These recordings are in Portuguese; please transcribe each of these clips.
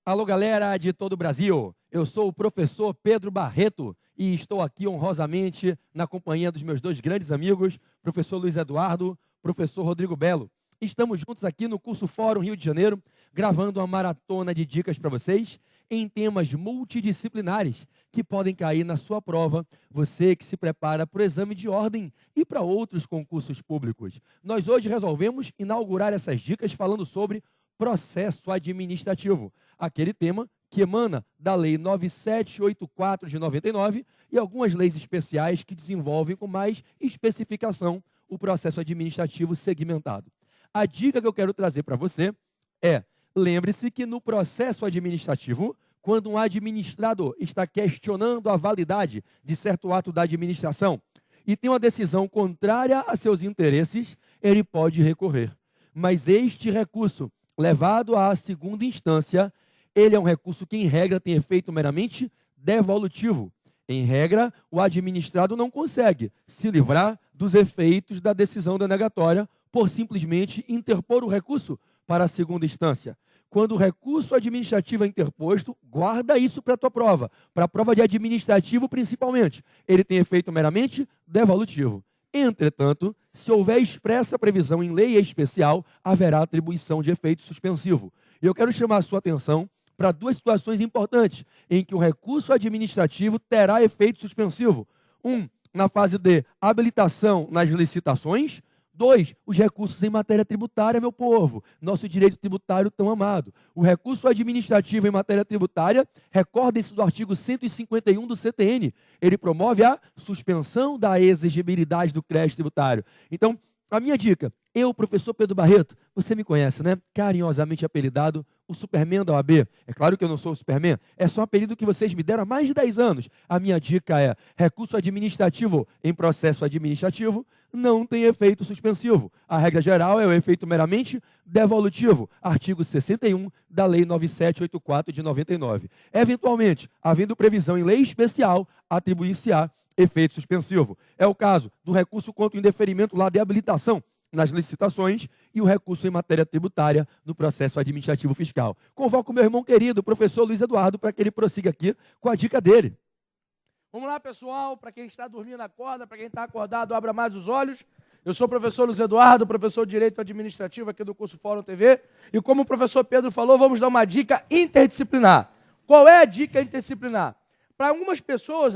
Alô, galera de todo o Brasil. Eu sou o professor Pedro Barreto e estou aqui honrosamente na companhia dos meus dois grandes amigos, professor Luiz Eduardo, professor Rodrigo Belo. Estamos juntos aqui no Curso Fórum Rio de Janeiro, gravando uma maratona de dicas para vocês em temas multidisciplinares que podem cair na sua prova, você que se prepara para o exame de ordem e para outros concursos públicos. Nós hoje resolvemos inaugurar essas dicas falando sobre processo administrativo, aquele tema que emana da Lei 9784 de 99 e algumas leis especiais que desenvolvem com mais especificação o processo administrativo segmentado. A dica que eu quero trazer para você é: lembre-se que no processo administrativo, quando um administrador está questionando a validade de certo ato da administração e tem uma decisão contrária a seus interesses, ele pode recorrer. Mas este recurso, levado à segunda instância, ele é um recurso que, em regra, tem efeito meramente devolutivo. Em regra, o administrado não consegue se livrar dos efeitos da decisão denegatória por simplesmente interpor o recurso para a segunda instância. Quando o recurso administrativo é interposto, guarda isso para a tua prova, para a prova de administrativo principalmente. Ele tem efeito meramente devolutivo. Entretanto, se houver expressa previsão em lei especial, haverá atribuição de efeito suspensivo. E eu quero chamar a sua atenção para duas situações importantes em que o recurso administrativo terá efeito suspensivo. Na fase de habilitação nas licitações. 2, os recursos em matéria tributária, meu povo, nosso direito tributário tão amado. O recurso administrativo em matéria tributária, recordem-se do artigo 151 do CTN, ele promove a suspensão da exigibilidade do crédito tributário. Então, a minha dica, eu, professor Pedro Barreto, você me conhece, né? Carinhosamente apelidado o Superman da OAB. É claro que eu não sou o Superman, é só um apelido que vocês me deram há mais de 10 anos. A minha dica é: recurso administrativo em processo administrativo não tem efeito suspensivo. A regra geral é o efeito meramente devolutivo. Artigo 61 da Lei 9784 de 99. Eventualmente, havendo previsão em lei especial, atribuir-se-á efeito suspensivo. É o caso do recurso contra o indeferimento lá de habilitação nas licitações e o recurso em matéria tributária no processo administrativo fiscal. Convoco o meu irmão querido, o professor Luiz Eduardo, para que ele prossiga aqui com a dica dele. Vamos lá, pessoal. Para quem está dormindo, acorda. Para quem está acordado, abra mais os olhos. Eu sou o professor Luiz Eduardo, professor de Direito Administrativo aqui do curso Fórum TV. E como o professor Pedro falou, vamos dar uma dica interdisciplinar. Qual é a dica interdisciplinar? Para algumas pessoas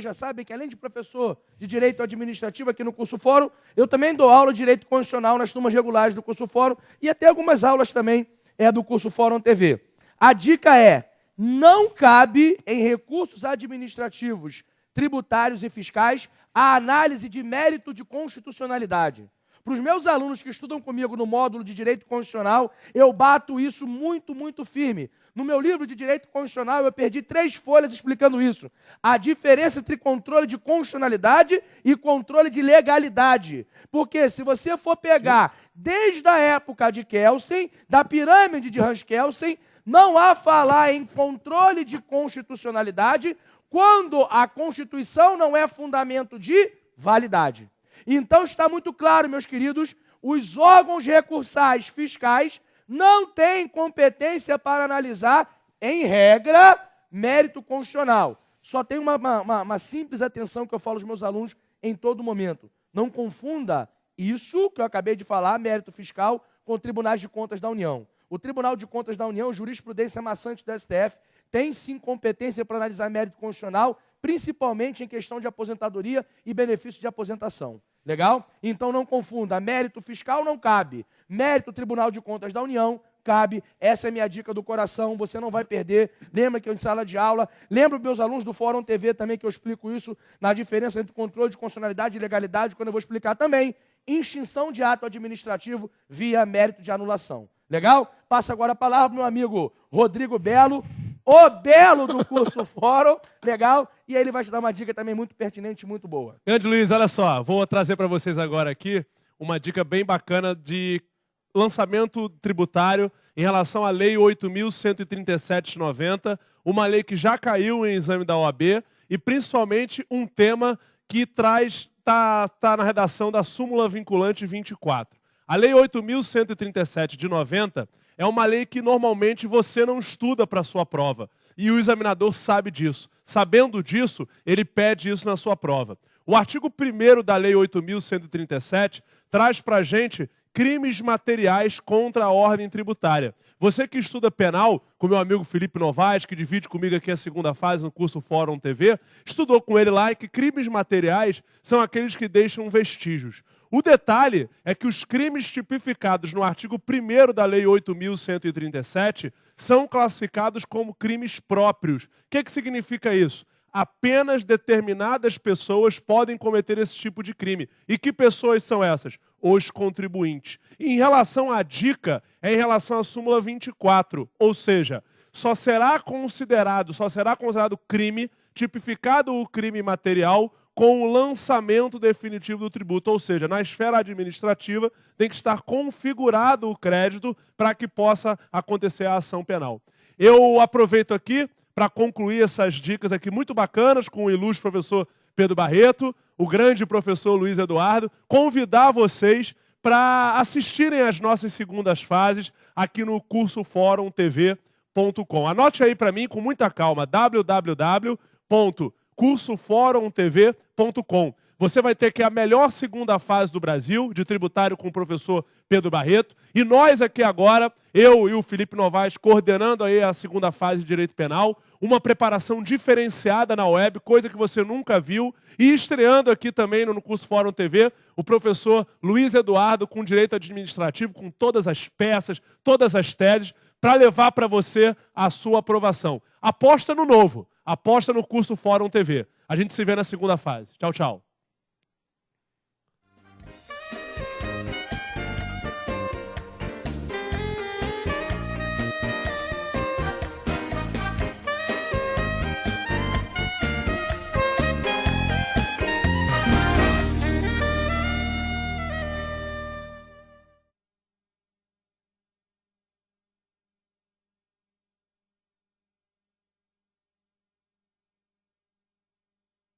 já sabem que além de professor de Direito Administrativo aqui no curso Fórum, eu também dou aula de Direito Constitucional nas turmas regulares do curso Fórum e até algumas aulas também do curso Fórum TV. A dica é: não cabe em recursos administrativos, tributários e fiscais a análise de mérito de constitucionalidade. Para os meus alunos que estudam comigo no módulo de Direito Constitucional, eu bato isso muito, muito firme. No meu livro de Direito Constitucional, eu perdi 3 folhas explicando isso. A diferença entre controle de constitucionalidade e controle de legalidade. Porque se você for pegar desde a época de Kelsen, da pirâmide de Hans Kelsen, não há falar em controle de constitucionalidade quando a Constituição não é fundamento de validade. Então está muito claro, meus queridos, os órgãos recursais fiscais não têm competência para analisar, em regra, mérito constitucional. Só tem uma simples atenção que eu falo aos meus alunos em todo momento. Não confunda isso que eu acabei de falar, mérito fiscal, com tribunais de contas da União. O Tribunal de Contas da União, jurisprudência maçante do STF, tem sim competência para analisar mérito constitucional, principalmente em questão de aposentadoria e benefício de aposentação. Legal? Então não confunda, mérito fiscal não cabe, mérito Tribunal de Contas da União cabe. Essa é a minha dica do coração, você não vai perder. Lembra que eu em sala de aula, lembro meus alunos do Fórum TV também que eu explico isso na diferença entre controle de constitucionalidade e legalidade, quando eu vou explicar também extinção de ato administrativo via mérito de anulação. Legal? Passa agora a palavra para o meu amigo Rodrigo Belo, o Belo do curso Fórum, legal? E aí ele vai te dar uma dica também muito pertinente e muito boa. Grande Luiz, olha só, vou trazer para vocês agora aqui uma dica bem bacana de lançamento tributário em relação à Lei 8.137 de 90, uma lei que já caiu em exame da OAB e principalmente um tema que está na redação da súmula vinculante 24. A Lei 8.137 de 90 é uma lei que normalmente você não estuda para a sua prova. E o examinador sabe disso. Sabendo disso, ele pede isso na sua prova. O artigo 1º da Lei 8.137 traz para a gente crimes materiais contra a ordem tributária. Você que estuda penal, com meu amigo Felipe Novaes, que divide comigo aqui a segunda fase no curso Fórum TV, estudou com ele lá que crimes materiais são aqueles que deixam vestígios. O detalhe é que os crimes tipificados no artigo 1º da Lei 8.137 são classificados como crimes próprios. O que significa isso? Apenas determinadas pessoas podem cometer esse tipo de crime. E que pessoas são essas? Os contribuintes. E em relação à dica, é em relação à súmula 24, ou seja, só será considerado crime, tipificado o crime material, com o lançamento definitivo do tributo. Ou seja, na esfera administrativa tem que estar configurado o crédito para que possa acontecer a ação penal. Eu aproveito aqui para concluir essas dicas aqui muito bacanas com o ilustre professor Pedro Barreto, o grande professor Luiz Eduardo, convidar vocês para assistirem às nossas segundas fases aqui no curso FórumTV.com. Anote aí para mim com muita calma, www.cursoforumtv.com. Você vai ter que a melhor segunda fase do Brasil, de tributário com o professor Pedro Barreto. E nós aqui agora, eu e o Felipe Novaes, coordenando aí a segunda fase de Direito Penal, uma preparação diferenciada na web, coisa que você nunca viu. E estreando aqui também no curso Fórum TV, o professor Luiz Eduardo, com Direito Administrativo, com todas as peças, todas as teses, para levar para você a sua aprovação. Aposta no novo, aposta no curso Fórum TV. A gente se vê na segunda fase. Tchau, tchau.